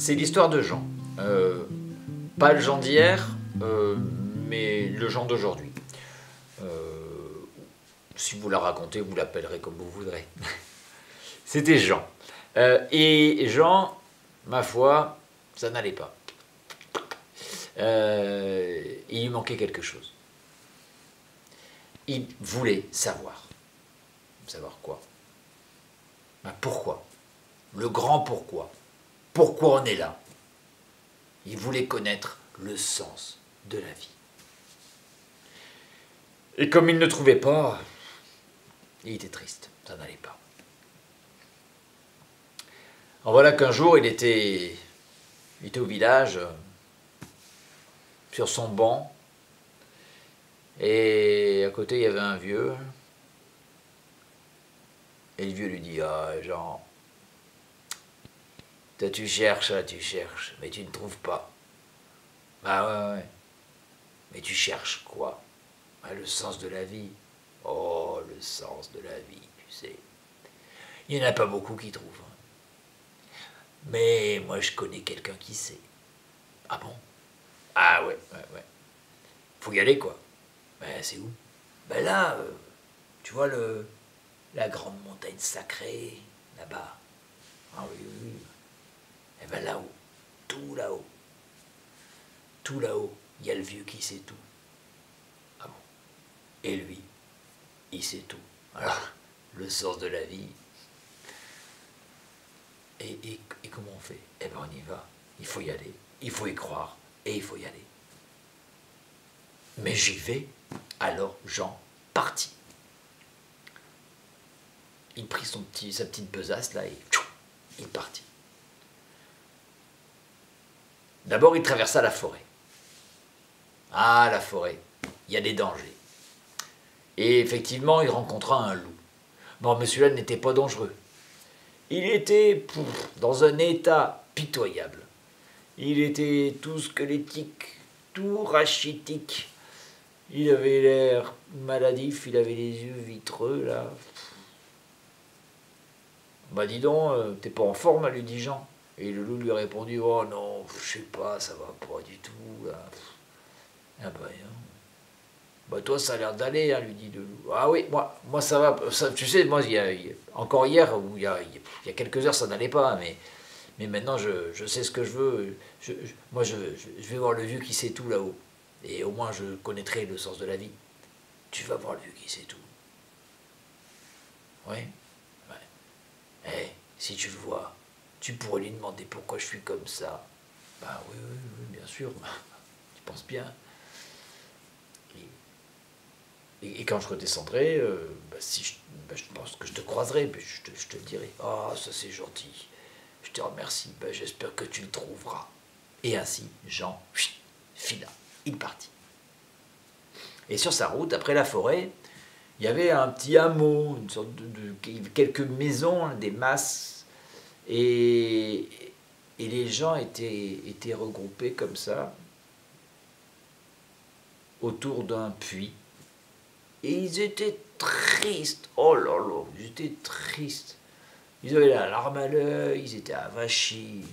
C'est l'histoire de Jean. Pas le Jean d'hier, mais le Jean d'aujourd'hui. Si vous la racontez, vous l'appellerez comme vous voudrez. C'était Jean. Et Jean, ma foi, ça n'allait pas. Il lui manquait quelque chose. Il voulait savoir. Savoir quoi? Pourquoi? Le grand pourquoi. Pourquoi on est là? Il voulait connaître le sens de la vie. Et comme il ne trouvait pas, il était triste, ça n'allait pas. Alors voilà qu'un jour, il était au village, sur son banc, et à côté, il y avait un vieux. Et le vieux lui dit, ah Jean, toi tu cherches, mais tu ne trouves pas. Ah ouais. Mais tu cherches quoi? Le sens de la vie. Oh, le sens de la vie, tu sais. Il n'y en a pas beaucoup qui trouvent. Mais moi je connais quelqu'un qui sait. Ah bon? Ah ouais. Faut y aller quoi. Ben c'est où? Ben là, tu vois la grande montagne sacrée, là-bas. Ah oui. Et ben là-haut, tout là-haut, il y a le vieux qui sait tout. Ah bon? Et lui, il sait tout. Alors, le sens de la vie. Et comment on fait? Eh ben on y va. Il faut y aller. Il faut y croire. Et il faut y aller. Mais j'y vais. Alors Jean partit. Il prit sa petite besace là et il partit. D'abord il traversa la forêt. Ah la forêt, il y a des dangers. Et effectivement il rencontra un loup. Bon mais celui-là n'était pas dangereux. Il était dans un état pitoyable. Il était tout squelettique, tout rachitique. Il avait l'air maladif, il avait les yeux vitreux là. Bah dis donc, t'es pas en forme, lui dit Jean. Et le loup lui a répondu, oh non, je sais pas, ça va pas du tout là. Ah bah non. Bah toi ça a l'air d'aller, hein, lui dit le loup. Ah oui, moi ça va, ça, tu sais, moi encore hier, ou il y a quelques heures ça n'allait pas, mais maintenant je sais ce que je veux. Moi je vais voir le vieux qui sait tout là-haut. Et au moins je connaîtrai le sens de la vie. Tu vas voir le vieux qui sait tout. Oui. Eh, si tu le vois, tu pourrais lui demander pourquoi je suis comme ça. Ben oui, bien sûr. Tu penses bien. Et quand je redescendrai, je pense que je te croiserai, mais je te le dirai. Ah, ça c'est gentil. Je te remercie. J'espère que tu le trouveras. Et ainsi, Jean fila. Il partit. Et sur sa route, après la forêt, il y avait un petit hameau, une sorte de quelques maisons, des masses, et les gens étaient regroupés comme ça, autour d'un puits, et ils étaient tristes, oh là là, ils étaient tristes, ils avaient la larme à l'œil, ils étaient avachis,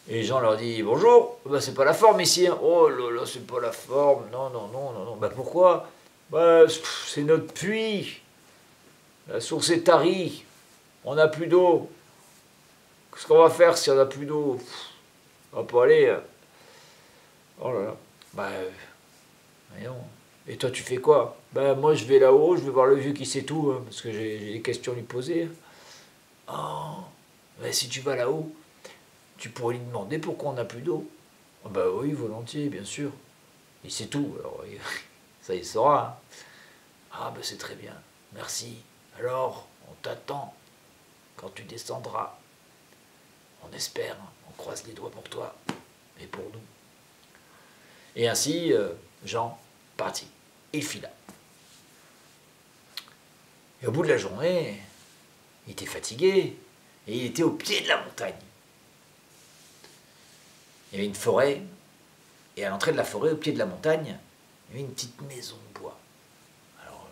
et les gens leur disent, bonjour, c'est pas la forme ici, hein. Oh là là, c'est pas la forme, non, pourquoi? C'est notre puits. La source est tarie. On n'a plus d'eau. Qu'est-ce qu'on va faire si on n'a plus d'eau? On va pas aller. Oh là là. Non. Et toi, tu fais quoi? Moi, je vais là-haut, je vais voir le vieux qui sait tout, hein, parce que j'ai des questions à lui poser. Oh. Si tu vas là-haut, tu pourrais lui demander pourquoi on n'a plus d'eau. Oui, volontiers, bien sûr. Il sait tout, alors ça il saura. Ah c'est très bien, merci. Alors, on t'attend quand tu descendras. On espère, on croise les doigts pour toi et pour nous. Et ainsi, Jean partit. Il fila. Et au bout de la journée, il était fatigué et il était au pied de la montagne. Il y avait une forêt, et à l'entrée de la forêt, au pied de la montagne, il y avait une petite maison de bois. Alors,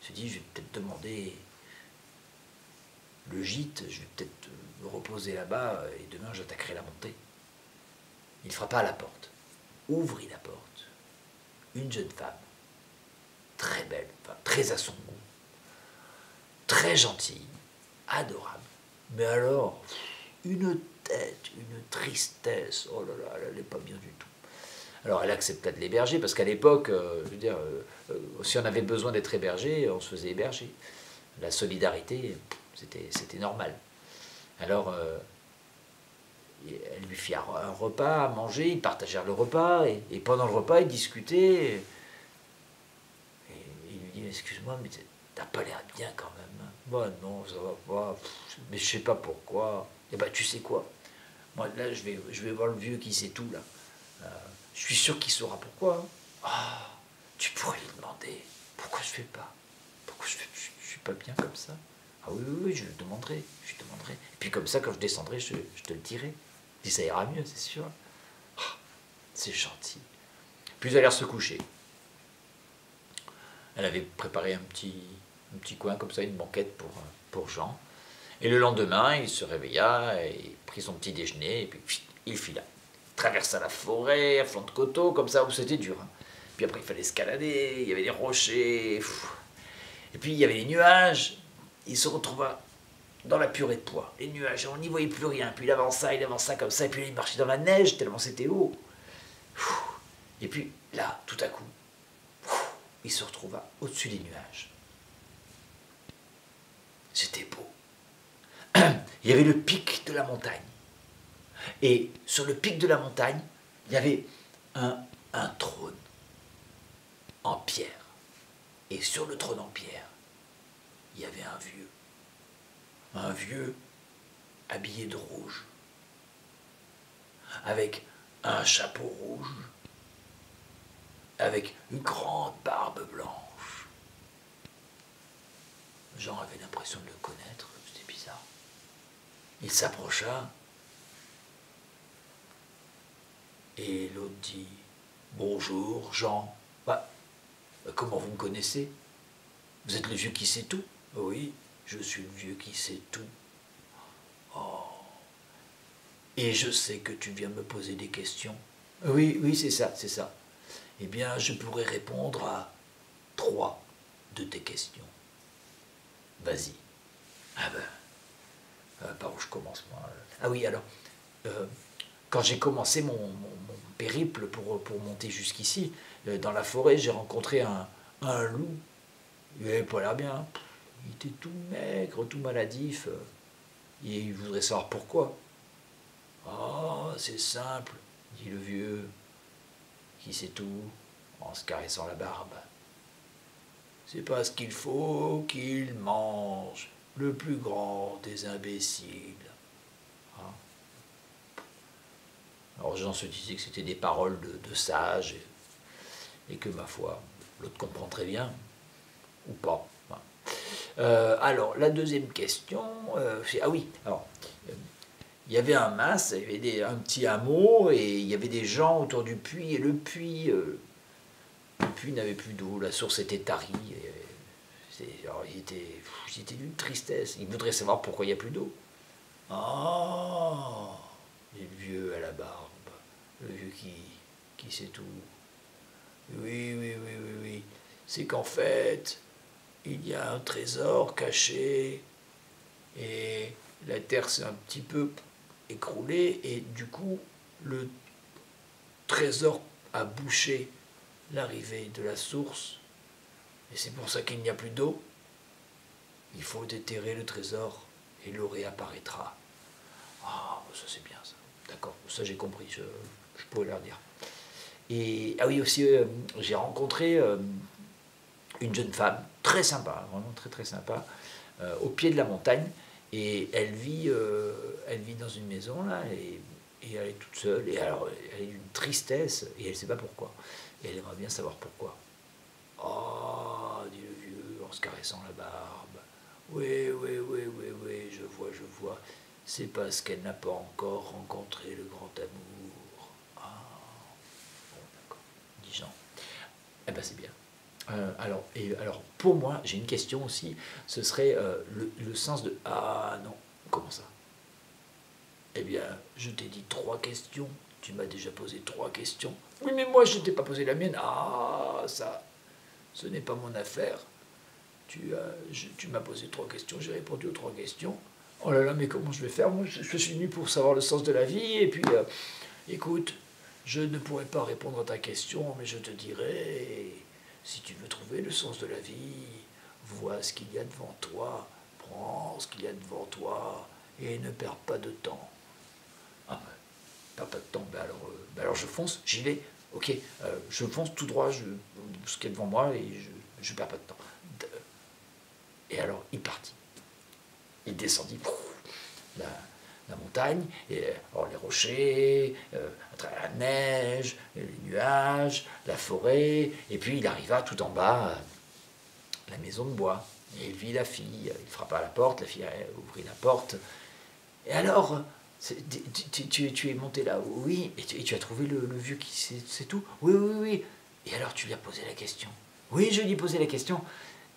je me suis dit, je vais peut-être demander le gîte, je vais peut-être me reposer là-bas et demain j'attaquerai la montée. Il frappa à la porte, ouvrit la porte. Une jeune femme, très belle, enfin, très à son goût, très gentille, adorable. Mais alors, une tête, une tristesse, oh là là, elle n'allait pas bien du tout. Alors elle accepta de l'héberger, parce qu'à l'époque, je veux dire, si on avait besoin d'être hébergé, on se faisait héberger. La solidarité, c'était normal. Alors, elle lui fit un repas à manger, ils partagèrent le repas, et pendant le repas, ils discutaient. Et il lui dit, excuse-moi, mais t'as pas l'air bien quand même. Moi, non, ça va pas, mais je sais pas pourquoi. Eh ben, tu sais quoi? Moi, là, je vais voir le vieux qui sait tout, là. Je suis sûr qu'il saura pourquoi. Ah, tu pourrais lui demander pourquoi je fais pas. Pourquoi je suis pas bien comme ça. Ah oui, oui, oui, je le demanderai. Je lui demanderai. Et puis comme ça, quand je descendrai, je te le dirai. Puis ça ira mieux, c'est sûr. Ah, c'est gentil. Puis ils allèrent se coucher. Elle avait préparé un petit coin comme ça, une banquette pour Jean. Et le lendemain, il se réveilla, et prit son petit déjeuner, et puis il fila. Traversa la forêt, à flanc de coteau, comme ça, où c'était dur. Hein. Puis après, il fallait escalader, il y avait des rochers, et puis il y avait les nuages. Il se retrouva dans la purée de pois. Les nuages, on n'y voyait plus rien. Puis il avança comme ça, et puis il marchait dans la neige, tellement c'était haut. Et puis là, tout à coup, il se retrouva au-dessus des nuages. C'était beau. Il y avait le pic de la montagne. Et sur le pic de la montagne, il y avait un trône en pierre. Et sur le trône en pierre, il y avait un vieux habillé de rouge, avec un chapeau rouge, avec une grande barbe blanche. Jean avait l'impression de le connaître, c'était bizarre. Il s'approcha, et l'autre dit « Bonjour, Jean. Bah, comment vous me connaissez? Vous êtes le vieux qui sait tout? » Oui, je suis le vieux qui sait tout. Oh. Et je sais que tu viens me poser des questions. Oui, oui, c'est ça, c'est ça. Eh bien, je pourrais répondre à 3 de tes questions. Vas-y. Ah ben, par où je commence, moi? Ah oui, alors, quand j'ai commencé mon périple pour monter jusqu'ici, dans la forêt, j'ai rencontré un loup. Il n'avait pas l'air bien. Il était tout maigre, tout maladif. Et il voudrait savoir pourquoi. Oh, c'est simple, dit le vieux, qui sait tout, en se caressant la barbe. C'est parce qu'il faut qu'il mange, le plus grand des imbéciles. Hein? Alors Jean se disait que c'était des paroles de sages, et que, ma foi, l'autre comprend très bien, ou pas. Alors, la deuxième question, c'est... Ah oui, alors, il y avait un mas, il y avait un petit hameau, et il y avait des gens autour du puits, et le puits n'avait plus d'eau, la source était tarie. Alors, il était d'une tristesse, il voudrait savoir pourquoi il n'y a plus d'eau. Oh, dit le vieux à la barbe, le vieux qui sait tout. Oui, oui, oui, oui, oui, c'est qu'en fait, il y a un trésor caché, et la terre s'est un petit peu écroulée, et du coup, le trésor a bouché l'arrivée de la source, et c'est pour ça qu'il n'y a plus d'eau. Il faut déterrer le trésor, et l'eau réapparaîtra. Ah, ça c'est bien ça. D'accord, ça j'ai compris, je pourrais leur dire. Et, ah oui, aussi, j'ai rencontré une jeune femme, très sympa, vraiment très très sympa, au pied de la montagne, et elle vit dans une maison là, et elle est toute seule, et alors elle est d'une tristesse, et elle ne sait pas pourquoi, et elle aimerait bien savoir pourquoi. Oh, dit le vieux en se caressant la barbe, oui, oui, oui, oui, oui, je vois, c'est parce qu'elle n'a pas encore rencontré le grand amour. Ah, bon, d'accord, dit Jean. Eh ben c'est bien. alors, pour moi, j'ai une question aussi. Ce serait le sens de... Ah non, comment ça? Eh bien, je t'ai dit 3 questions. Tu m'as déjà posé 3 questions. Oui, mais moi, je ne t'ai pas posé la mienne. Ah, ça, ce n'est pas mon affaire. Tu m'as posé 3 questions, j'ai répondu aux 3 questions. Oh là là, mais comment je vais faire? Moi, je suis venu pour savoir le sens de la vie. Et puis, écoute, je ne pourrai pas répondre à ta question, mais je te dirai, si tu veux trouver le sens de la vie, vois ce qu'il y a devant toi, prends ce qu'il y a devant toi, et ne perds pas de temps. Ah, perds pas de temps, ben alors je fonce, j'y vais. Ok, je fonce tout droit, ce qu'il y a devant moi, et je perds pas de temps. Et alors, il partit. Il descendit la, la montagne, et alors les rochers, à travers la neige, les nuages, la forêt, et puis il arriva tout en bas, la maison de bois. Et il vit la fille, il frappa à la porte, la fille ouvrit la porte. Et alors, tu es monté là? Oui. Et tu as trouvé le vieux qui c'est tout? Oui, oui, oui. Et alors tu lui as posé la question? Oui, je lui ai posé la question.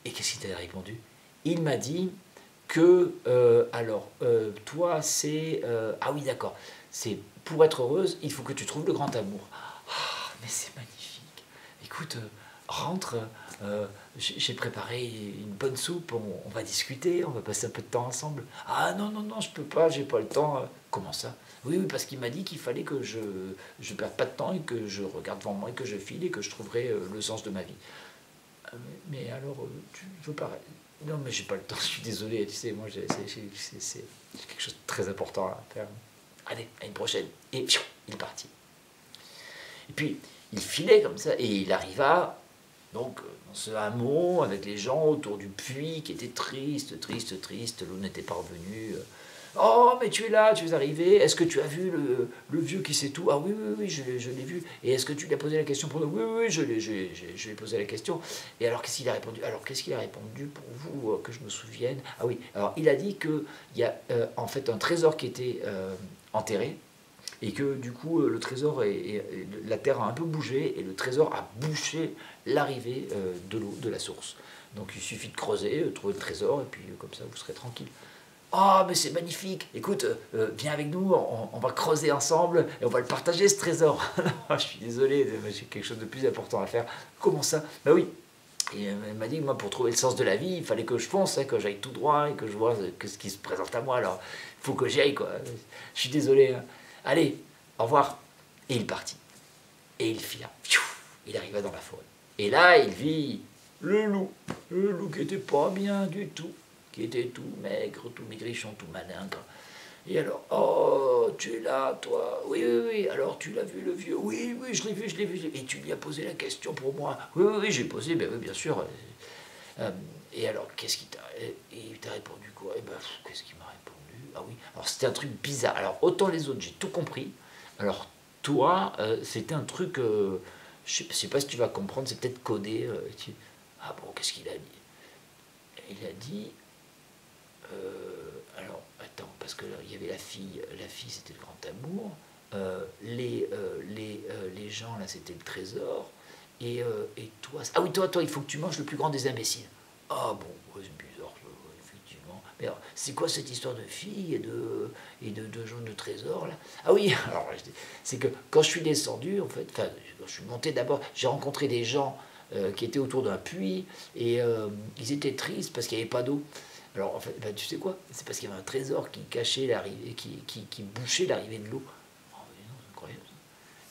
Et qu'est-ce qu'il t'a répondu? Il m'a dit que, toi, c'est... ah oui, d'accord. C'est pour être heureuse, il faut que tu trouves le grand amour. Ah, mais c'est magnifique. Écoute, rentre, j'ai préparé une bonne soupe, on va discuter, on va passer un peu de temps ensemble. Ah non, non, non, je peux pas, j'ai pas le temps. Comment ça? Oui, oui, parce qu'il m'a dit qu'il fallait que je perde pas de temps et que je regarde devant moi et que je file et que je trouverai le sens de ma vie. Mais alors, je veux pas... Non, mais j'ai pas le temps, je suis désolé, tu sais, moi, c'est quelque chose de très important à faire. Allez, à une prochaine. Et pfiou, il est parti. Et puis, il filait comme ça, et il arriva, donc, dans ce hameau, avec les gens autour du puits, qui étaient tristes, tristes, tristes, l'eau n'était pas revenue. Oh, mais tu es là, tu es arrivé, est-ce que tu as vu le vieux qui sait tout? Ah oui, oui, oui, je l'ai vu. Et est-ce que tu lui as posé la question pour nous? Oui, oui, oui, je lui ai posé la question. Et alors, qu'est-ce qu'il a répondu? Alors, qu'est-ce qu'il a répondu pour vous, que je me souvienne? Ah oui, alors, il a dit qu'il y a en fait un trésor qui était enterré, et que du coup, le trésor, la terre a un peu bougé, et le trésor a bouché l'arrivée de l'eau, de la source. Donc, il suffit de creuser, trouver le trésor, et puis comme ça, vous serez tranquille. Ah, mais c'est magnifique. Écoute, viens avec nous, on va creuser ensemble et on va le partager ce trésor. Non, je suis désolé, j'ai quelque chose de plus important à faire. Comment ça? Bah oui. Et elle m'a dit que moi, pour trouver le sens de la vie, il fallait que je fonce, hein, que j'aille tout droit et que je vois ce qui se présente à moi. Alors, il faut que j'y aille, quoi. Je suis désolé. Hein. Allez, au revoir. Et il partit. Et il fila. Il arriva dans la forêt. Et là, il vit le loup. Le loup qui était pas bien du tout, qui était tout maigre, tout maigrichon, tout malingre. Et alors, oh, tu es là, toi? Oui, oui, oui. Alors, tu l'as vu, le vieux? Oui, oui, je l'ai vu, je l'ai vu. Et tu lui as posé la question pour moi? Oui, oui, oui, j'ai posé, ben oui, bien sûr. Et alors, qu'est-ce qu'il t'a... Et il t'a répondu quoi? Eh ben, qu'est-ce qu'il m'a répondu? Ah oui, alors c'était un truc bizarre. Alors, autant les autres, j'ai tout compris. Alors, toi, c'était un truc... je sais pas si tu vas comprendre, c'est peut-être codé. Ah bon, qu'est-ce qu'il a dit? Il a dit... alors, attends, parce que il y avait la fille c'était le grand amour, les gens là c'était le trésor, et toi, ah oui, toi, il faut que tu manges le plus grand des imbéciles. Ah bon, ouais, c'est bizarre, effectivement. Mais alors, c'est quoi cette histoire de fille et de gens de trésor là? Ah oui, alors, c'est que quand je suis descendu, en fait, enfin, quand je suis monté d'abord, j'ai rencontré des gens qui étaient autour d'un puits, et ils étaient tristes parce qu'il n'y avait pas d'eau. Alors, en fait, ben, tu sais quoi? C'est parce qu'il y avait un trésor qui cachait l'arrivée, qui bouchait l'arrivée de l'eau. Oh, c'est incroyable.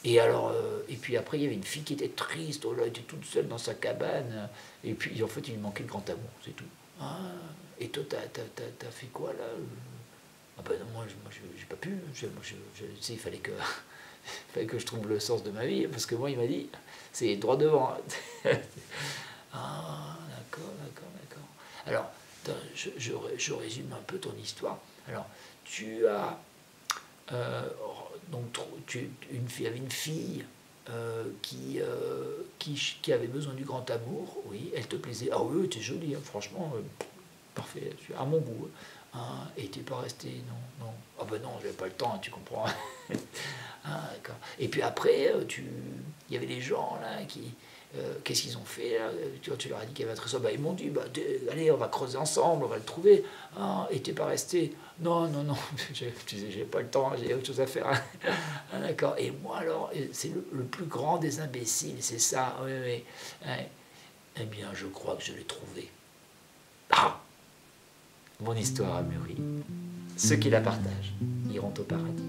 Et alors, et puis après, il y avait une fille qui était triste, oh là, elle était toute seule dans sa cabane, et puis en fait, il lui manquait le grand amour, c'est tout. Ah, et toi, t'as fait quoi là? Ah ben non, moi, j'ai pas pu. Tu sais, il fallait que, fallait que je trouve le sens de ma vie, parce que moi, il m'a dit, c'est droit devant. Ah, d'accord, d'accord, d'accord. Alors, je résume un peu ton histoire. Alors, tu as donc il y avait une fille qui avait besoin du grand amour. Oui, elle te plaisait. Ah oui, t'es jolie, hein, franchement, parfait, à mon goût. Hein, et t'es pas resté, non, non. Ah ben non, j'avais pas le temps, hein, tu comprends. Ah, d'accord. Et puis après, il y avait les gens là Qu'est-ce qu'ils ont fait là? Tu leur as dit qu'il y avait un trésor, bah, ils m'ont dit, bah, allez, on va creuser ensemble, on va le trouver. Ah, et t'es pas resté? Non, non, non, j'ai pas le temps, j'ai autre chose à faire. Ah, d'accord. Et moi alors, c'est le plus grand des imbéciles, c'est ça. Oui, oui. Ouais. Eh bien, je crois que je l'ai trouvé. Ah! Mon histoire a mûri. Ceux qui la partagent iront au paradis.